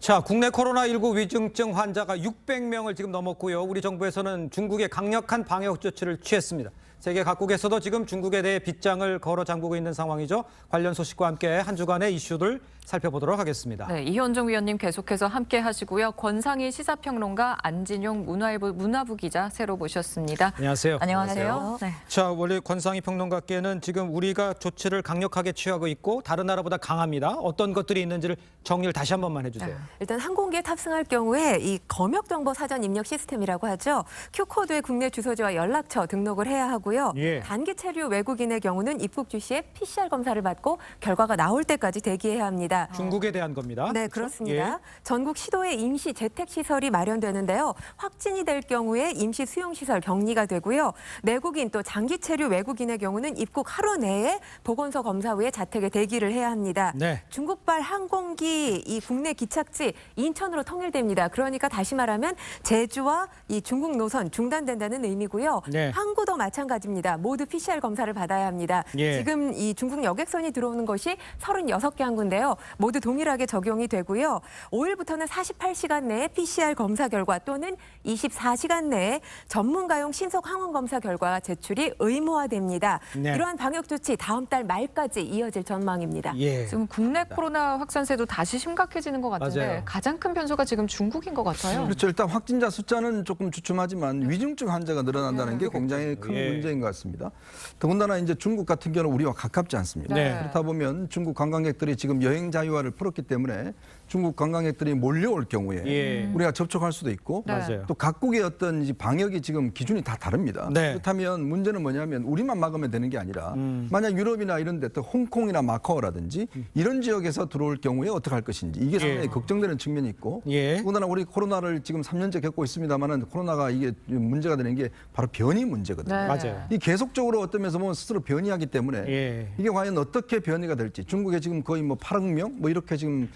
자, 국내 코로나19 위중증 환자가 600명을 지금 넘었고요. 우리 정부에서는 중국의 강력한 방역 조치를 취했습니다. 세계 각국에서도 지금 중국에 대해 빗장을 걸어 잠그고 있는 상황이죠. 관련 소식과 함께 한 주간의 이슈들 살펴보도록 하겠습니다. 네, 이현정 위원님 계속해서 함께 하시고요. 권상희 시사평론가, 안진용 문화부 기자 새로 모셨습니다. 안녕하세요. 안녕하세요. 네. 자, 원래 권상희 평론가께는 지금 우리가 조치를 강력하게 취하고 있고 다른 나라보다 강합니다. 어떤 것들이 있는지를 정리를 다시 한 번만 해주세요. 일단 항공기에 탑승할 경우에 이 검역 정보 사전 입력 시스템이라고 하죠. Q코드에 국내 주소지와 연락처 등록을 해야 하고요. 예. 단기 체류 외국인의 경우는 입국 주시에 PCR 검사를 받고 결과가 나올 때까지 대기해야 합니다. 중국에 대한 겁니다. 네, 그렇죠? 그렇습니다. 예. 전국 시도에 임시 재택시설이 마련되는데요. 확진이 될 경우에 임시 수용시설 격리가 되고요. 내국인 또 장기 체류 외국인의 경우는 입국 하루 내에 보건소 검사 후에 자택에 대기를 해야 합니다. 네. 중국발 항공기 이 국내 기착지 인천으로 통일됩니다. 그러니까 다시 말하면 제주와 이 중국 노선 중단된다는 의미고요. 네. 항구도 마찬가지입니다. 모두 PCR 검사를 받아야 합니다. 예. 지금 이 중국 여객선이 들어오는 것이 36개 항구인데요. 모두 동일하게 적용이 되고요. 5일부터는 48시간 내에 PCR 검사 결과 또는 24시간 내에 전문가용 신속 항원 검사 결과 제출이 의무화됩니다. 네. 이러한 방역 조치 다음 달 말까지 이어질 전망입니다. 예. 지금 국내 코로나 확산세도 다시 심각해지는 것 같은데 맞아요. 가장 큰 변수가 지금 중국인 것 같아요. 그렇죠. 일단 확진자 숫자는 조금 주춤하지만 위중증 환자가 늘어난다는 게 굉장히 큰 예. 문제인 것 같습니다. 더군다나 이제 중국 같은 경우는 우리와 가깝지 않습니다. 네. 그렇다 보면 중국 관광객들이 지금 여행 자유화를 풀었기 때문에 중국 관광객들이 몰려올 경우에 예. 우리가 접촉할 수도 있고 네. 맞아요. 또 각국의 어떤 이제 방역이 지금 기준이 다 다릅니다. 네. 그렇다면 문제는 뭐냐면 우리만 막으면 되는 게 아니라 만약 유럽이나 이런 데 또 홍콩이나 마카오라든지 이런 지역에서 들어올 경우에 어떻게 할 것인지 이게 상당히 걱정되는 측면이 있고 예. 더군다나 우리 코로나를 지금 3년째 겪고 있습니다만은 코로나가 이게 문제가 되는 게 바로 변이 문제거든요. 네. 맞아요. 이 계속적으로 어떤 면에서 보면 스스로 변이하기 때문에 예. 이게 과연 어떻게 변이가 될지 중국에 지금 거의 뭐 8억 명 뭐 이렇게 지금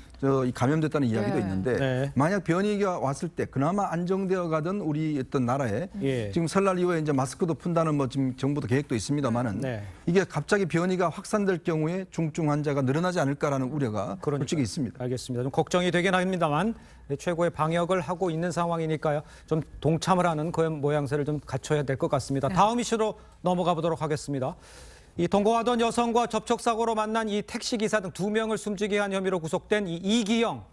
이 감염됐다는 이야기도 네. 있는데 네. 만약 변이가 왔을 때 그나마 안정되어 가던 우리 어떤 나라에 예. 지금 설날 이후에 이제 마스크도 푼다는 뭐 지금 정부도 계획도 있습니다만은 네. 이게 갑자기 변이가 확산될 경우에 중증 환자가 늘어나지 않을까라는 우려가 솔직히 있습니다. 알겠습니다. 좀 걱정이 되긴 합니다만 최고의 방역을 하고 있는 상황이니까요. 좀 동참을 하는 그런 모양새를 좀 갖춰야 될 것 같습니다. 다음 이슈로 넘어가 보도록 하겠습니다. 이 동거하던 여성과 접촉사고로 만난 이 택시기사 등 2명을 숨지게 한 혐의로 구속된 이 이기영.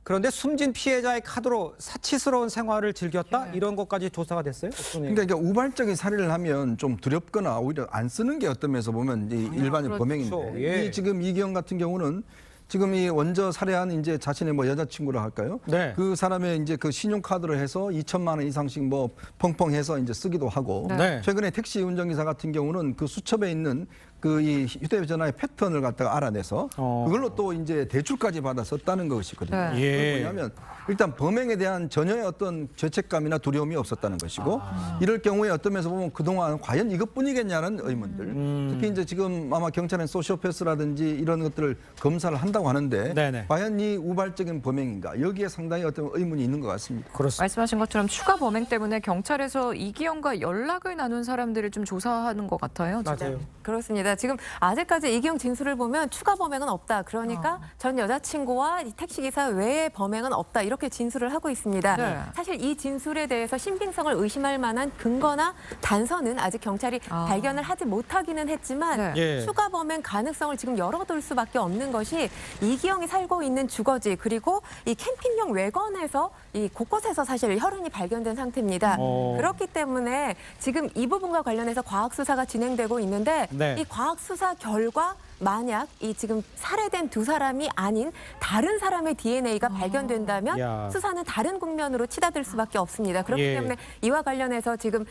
그런데 숨진 피해자의 카드로 사치스러운 생활을 즐겼다? 이런 것까지 조사가 됐어요? 그러니까 이게 우발적인 살해를 하면 좀 두렵거나 오히려 안 쓰는 게 어떤 면에서 보면 이제 일반적 그렇죠. 범행인데 예. 이 지금 이기영 같은 경우는 지금 이 먼저 살해한 이제 자신의 뭐 여자친구라 할까요? 네. 그 사람의 이제 그 신용카드를 해서 2천만 원 이상씩 뭐 펑펑해서 이제 쓰기도 하고 네. 최근에 택시 운전기사 같은 경우는 그 수첩에 있는 그 이 휴대전화의 패턴을 갖다가 알아내서 그걸로 또 이제 대출까지 받아 썼다는 것이거든요. 네. 예. 그건 뭐냐면 일단 범행에 대한 전혀의 어떤 죄책감이나 두려움이 없었다는 것이고 이럴 경우에 어떤 면에서 보면 그동안 과연 이것뿐이겠냐는 의문들. 특히 이제 지금 아마 경찰은 소시오패스라든지 이런 것들을 검사를 한다고 하는데 네네. 과연 이 우발적인 범행인가 여기에 상당히 어떤 의문이 있는 것 같습니다. 그렇습니다. 말씀하신 것처럼 추가 범행 때문에 경찰에서 이기영과 연락을 나눈 사람들을 좀 조사하는 것 같아요. 진짜. 맞아요. 그렇습니다. 지금 아직까지 이기영 진술을 보면 추가 범행은 없다. 그러니까 전 여자친구와 이 택시기사 외의 범행은 없다. 이렇게 진술을 하고 있습니다. 네. 사실 이 진술에 대해서 신빙성을 의심할 만한 근거나 단서는 아직 경찰이 발견을 하지 못하기는 했지만 네. 예. 추가 범행 가능성을 지금 열어둘 수밖에 없는 것이 이기영이 살고 있는 주거지 그리고 이 캠핑용 외건에서 이 곳곳에서 사실 혈흔이 발견된 상태입니다. 그렇기 때문에 지금 이 부분과 관련해서 과학 수사가 진행되고 있는데 네. 이 과학 수사 결과 만약 이 지금 살해된 두 사람이 아닌 다른 사람의 DNA가 발견된다면 야. 수사는 다른 국면으로 치닫을 수밖에 없습니다. 그렇기 예. 때문에 이와 관련해서 지금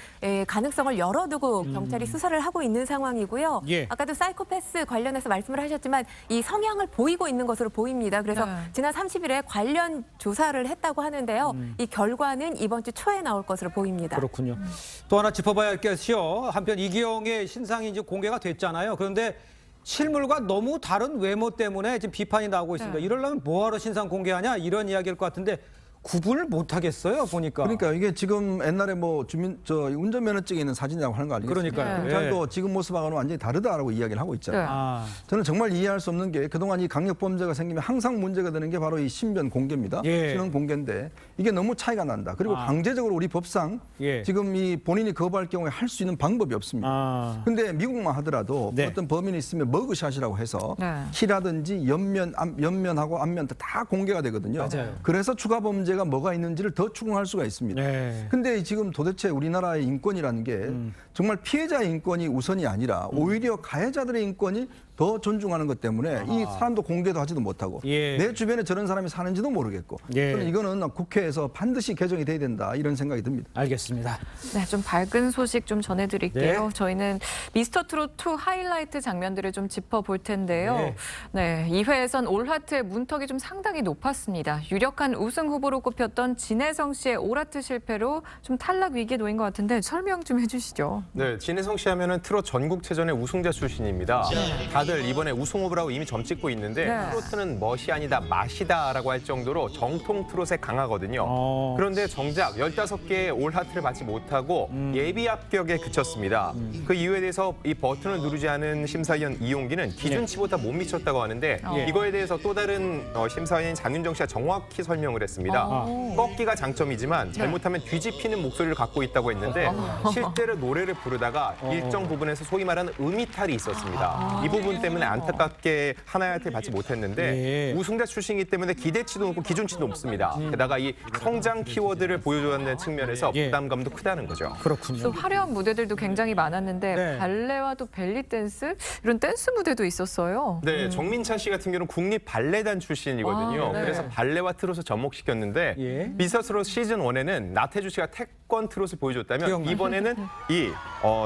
가능성을 열어두고 경찰이 수사를 하고 있는 상황이고요. 예. 아까도 사이코패스 관련해서 말씀을 하셨지만 이 성향을 보이고 있는 것으로 보입니다. 그래서 네. 지난 30일에 관련 조사를 했다고 하는데요. 이 결과는 이번 주 초에 나올 것으로 보입니다. 그렇군요. 또 하나 짚어봐야 할 것이요. 한편 이기영의 신상이 이제 공개가 됐잖아요. 그런데 실물과 너무 다른 외모 때문에 지금 비판이 나오고 있습니다. 네. 이러려면 뭐하러 신상 공개하냐 이런 이야기일 것 같은데 구분을 못 하겠어요, 보니까. 그러니까 이게 지금 옛날에 뭐 운전면허증에 있는 사진이라고 하는 거 아니겠습니까? 그러니까요. 경찰도 지금 모습하고는 완전히 다르다라고 이야기를 하고 있잖아요. 네. 아, 저는 정말 이해할 수 없는 게 그동안 이 강력 범죄가 생기면 항상 문제가 되는 게 바로 이 신변 공개입니다. 예. 신원 공개인데 이게 너무 차이가 난다. 그리고 강제적으로 우리 법상 예. 지금 이 본인이 거부할 경우에 할 수 있는 방법이 없습니다. 아. 근데 미국만 하더라도 네. 어떤 범인이 있으면 머그샷이라고 해서 네. 키라든지 옆면하고 앞면 다 공개가 되거든요. 맞아요. 그래서 추가 범죄가 뭐가 있는지를 더 추궁할 수가 있습니다. 네. 근데 지금 도대체 우리나라의 인권이라는 게 정말 피해자의 인권이 우선이 아니라 오히려 가해자들의 인권이 더 존중하는 것 때문에 이 사람도 공개도 하지도 못하고 예. 내 주변에 저런 사람이 사는지도 모르겠고 예. 저는 이거는 국회에서 반드시 개정이 돼야 된다 이런 생각이 듭니다. 알겠습니다. 네, 좀 밝은 소식 좀 전해드릴게요. 네. 저희는 미스터트롯2 하이라이트 장면들을 좀 짚어볼 텐데요. 네. 네, 2회에선 올하트의 문턱이 좀 상당히 높았습니다. 유력한 우승 후보로 꼽혔던 진혜성 씨의 올하트 실패로 좀 탈락 위기에 놓인 것 같은데 설명 좀 해주시죠. 네, 진혜성 씨 하면은 트롯 전국체전의 우승자 출신입니다. 다들 이번에 우승 후보라고 이미 점찍고 있는데 네. 트로트는 멋이 아니다 맛이다라고 할 정도로 정통 트롯에 강하거든요. 그런데 정작 15개의 올하트를 받지 못하고 예비 합격에 그쳤습니다. 그 이유에 대해서 이 버튼을 누르지 않은 심사위원 이용기는 기준치보다 못 미쳤다고 하는데 이거에 대해서 또 다른 심사위원 장윤정 씨가 정확히 설명을 했습니다. 꺾기가 장점이지만 잘못하면 뒤집히는 목소리를 갖고 있다고 했는데 실제로 노래를 부르다가 일정 부분에서 소위 말하는 음이탈이 있었습니다. 이 부분 때문에 안타깝게 하나한테 받지 못했는데 우승자 출신이기 때문에 기대치도 높고 기준치도 높습니다. 게다가 이 성장 키워드를 보여줬다는 측면에서 부담감도 크다는 거죠. 그렇군요. 또 화려한 무대들도 굉장히 많았는데 네. 발레와 또 벨리 댄스 이런 댄스 무대도 있었어요. 네, 정민찬 씨 같은 경우는 국립 발레단 출신이거든요. 아, 네. 그래서 발레와 트롯을 접목시켰는데 예. 미스터트롯 시즌 1에는 나태주 씨가 태권 트롯을 보여줬다면 기억나요. 이번에는 이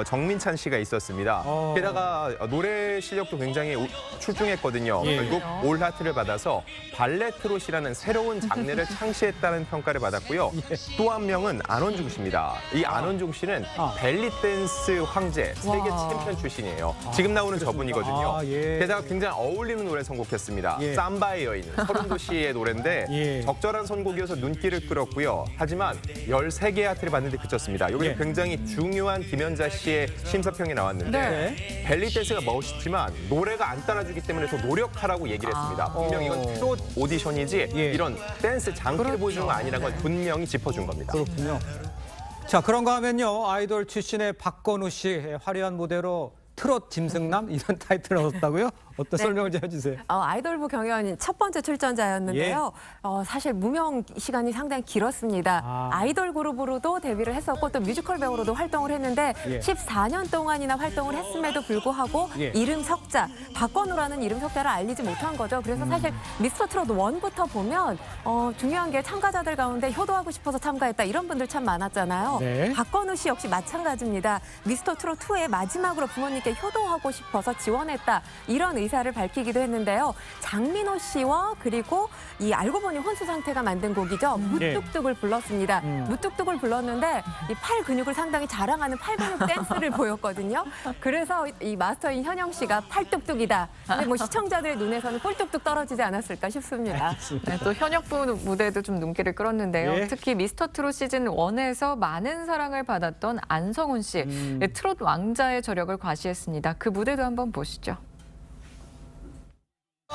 정민찬 씨가 있었습니다. 게다가 노래 실력도 굉장히 출중했거든요. 예. 결국 올하트를 받아서 발레 트롯이라는 새로운 장르를 창시했다는 평가를 받았고요. 또 한 명은 안원중 씨입니다. 이 안원중 씨는 벨리 댄스 황제, 세계 챔피언 출신이에요. 지금 나오는 저분이거든요. 아, 예. 게다가 굉장히 어울리는 노래 선곡했습니다. 예. 삼바의 여인, 서른도 씨의 노래인데 예. 적절한 선곡이어서 눈길을 끌었고요. 하지만 13개의 하트를 받는데 그쳤습니다. 여기 예. 굉장히 중요한 김연자 씨의 심사평이 나왔는데 네. 벨리 댄스가 멋있지만 노래가 안 따라주기 때문에 더 노력하라고 얘기를 했습니다. 분명 이건 트롯 오디션이지 예. 이런 댄스 장기를 보여주는 거 아니라는 걸 분명히 짚어준 겁니다. 그렇군요. 자, 그런가 하면요. 아이돌 출신의 박건우 씨의 화려한 무대로 트롯 짐승남 이런 타이틀을 얻었다고요? 어떤 설명을 좀 해주세요. 아이돌부 경연 첫 번째 출전자였는데요. 사실 무명 시간이 상당히 길었습니다. 아이돌 그룹으로도 데뷔를 했었고 또 뮤지컬 배우로도 활동을 했는데 14년 동안이나 활동을 했음에도 불구하고 이름 석자, 박건우라는 이름 석자를 알리지 못한 거죠. 그래서 사실 미스터트롯 1부터 보면 중요한 게 참가자들 가운데 효도하고 싶어서 참가했다 이런 분들 참 많았잖아요. 네. 박건우 씨 역시 마찬가지입니다. 미스터트롯 2에 마지막으로 부모님께 효도하고 싶어서 지원했다 이런 의사를 밝히기도 했는데요. 장민호 씨와 그리고 이 알고 보니 혼수 상태가 만든 곡이죠. 무뚝뚝을 불렀습니다. 무뚝뚝을 불렀는데 이 팔 근육을 상당히 자랑하는 팔 근육 댄스를 보였거든요. 그래서 이 마스터인 현영 씨가 팔뚝뚝이다. 근데 뭐 시청자들 눈에서는 뿔뚝뚝 떨어지지 않았을까 싶습니다. 네, 또 현역부 무대도 좀 눈길을 끌었는데요. 예. 특히 미스터트롯 시즌 1에서 많은 사랑을 받았던 안성훈 씨. 네, 트롯 왕자의 저력을 과시했습니다. 그 무대도 한번 보시죠.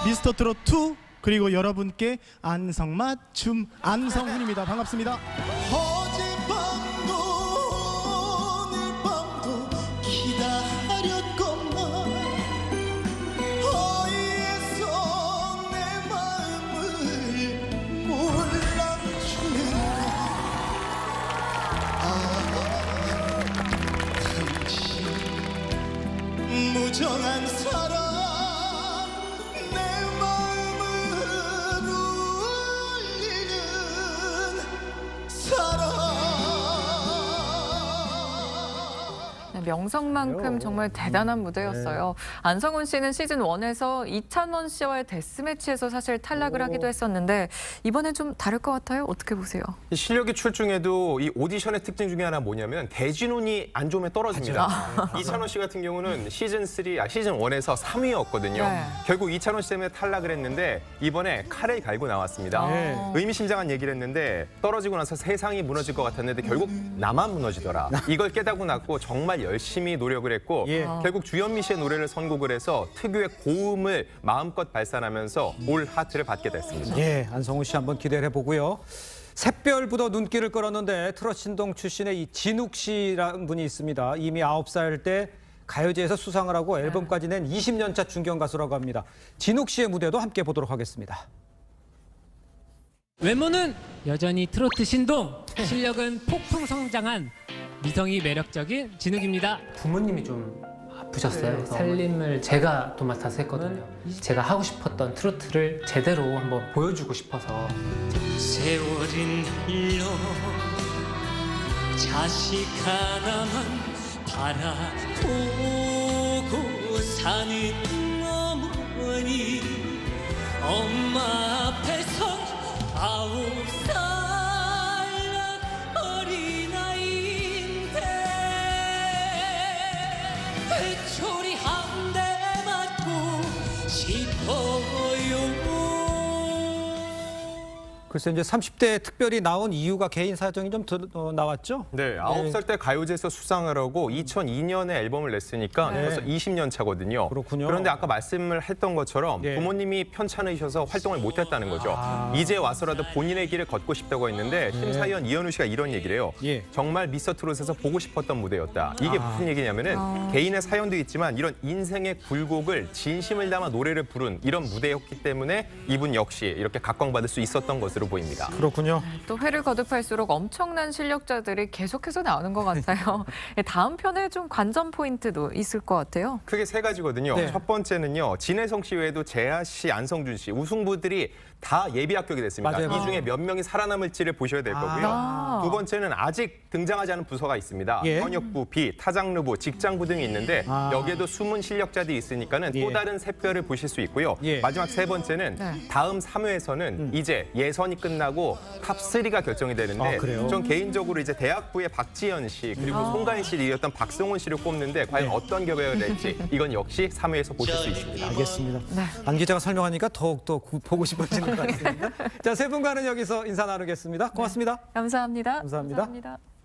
미스터트롯 2 그리고 여러분께 안성맞춤 안성훈입니다. 반갑습니다. 어젯밤도 오늘 밤도 기다렸건만 어이에서 내 마음을 몰라주는가 당신 무정한 사랑 내 마음을 울리는 사랑 명성만큼 정말 대단한 무대였어요. 안성훈 씨는 시즌 1에서 이찬원 씨와의 데스매치에서 사실 탈락을 하기도 했었는데 이번엔 좀 다를 것 같아요. 어떻게 보세요? 이 실력이 출중해도 이 오디션의 특징 중에 하나 뭐냐면 대진운이 안 좋으면 떨어집니다. 이찬원 씨 같은 경우는 시즌 1에서 3위였거든요. 네. 결국 이찬원 씨 때문에 탈락을 했는데 이번에 칼을 갈고 나왔습니다. 의미심장한 얘기를 했는데 떨어지고 나서 세상이 무너질 것 같았는데 결국 나만 무너지더라. 이걸 깨닫고 났고 정말 열심히 노력을 했고 결국 주현미 씨의 노래를 선곡을 해서 특유의 고음을 마음껏 발산하면서 올 하트를 받게 됐습니다. 예, 안성훈 씨 한번 기대를 해보고요. 샛별부터 눈길을 끌었는데 트롯 신동 출신의 이 진욱 씨라는 분이 있습니다. 이미 9살 때 가요제에서 수상을 하고 앨범까지 낸 20년차 중견 가수라고 합니다. 진욱 씨의 무대도 함께 보도록 하겠습니다. 외모는 여전히 트로트 신동, 실력은 폭풍 성장한 미성이 매력적인 진욱입니다. 부모님이 좀 아프셨어요. 살림을 제가 도맡아서 했거든요. 제가 하고 싶었던 트로트를 제대로 한번 보여주고 싶어서. 세월은 흘러 자식 하나만 바라보고 사는 어머니, 엄마 앞에서 9살 어린아이인데 회초리 한 대 맞고 싶어요. 글쎄 이제 30대에 특별히 나온 이유가 개인 사정이 좀 나왔죠? 네, 9살 때 가요제에서 수상을 하고 2002년에 앨범을 냈으니까 벌써 20년 차거든요. 그렇군요. 그런데 아까 말씀을 했던 것처럼 부모님이 편찮으셔서 활동을 못했다는 거죠. 이제 와서라도 본인의 길을 걷고 싶다고 했는데 심사위원 이현우 씨가 이런 얘기를 해요. 정말 미스터 트롯에서 보고 싶었던 무대였다. 이게 무슨 얘기냐면은 개인의 사연도 있지만 이런 인생의 굴곡을 진심을 담아 노래를 부른 이런 무대였기 때문에 이분 역시 이렇게 각광받을 수 있었던 것으로 보입니다. 그렇군요. 또 회를 거듭할수록 엄청난 실력자들이 계속해서 나오는 것 같아요. 다음 편에 좀 관전 포인트도 있을 것 같아요. 크게 세 가지거든요. 첫 번째는요. 진혜성 씨 외에도 재하 씨, 안성준 씨 우승부들이 다 예비 합격이 됐습니다. 맞아요. 이 중에 몇 명이 살아남을지를 보셔야 될 거고요. 두 번째는 아직 등장하지 않은 부서가 있습니다. 현역부, 비, 타장르부, 직장부 등이 있는데 여기에도 숨은 실력자들이 있으니까는 또 다른 샛별을 보실 수 있고요. 마지막 세 번째는 다음 3회에서는 이제 예선이 끝나고 탑3가 결정이 되는데 전 개인적으로 이제 대학부의 박지현 씨 그리고 송가인 씨를 이었던 박성훈 씨를 꼽는데 과연 어떤 결과가 될지 이건 역시 3회에서 보실 수 있습니다. 알겠습니다. 안 기자가 설명하니까 더욱더 보고 싶어지는 것 같습니다. 자, 세 분과는 여기서 인사 나누겠습니다. 고맙습니다. 감사합니다. 감사합니다. 감사합니다.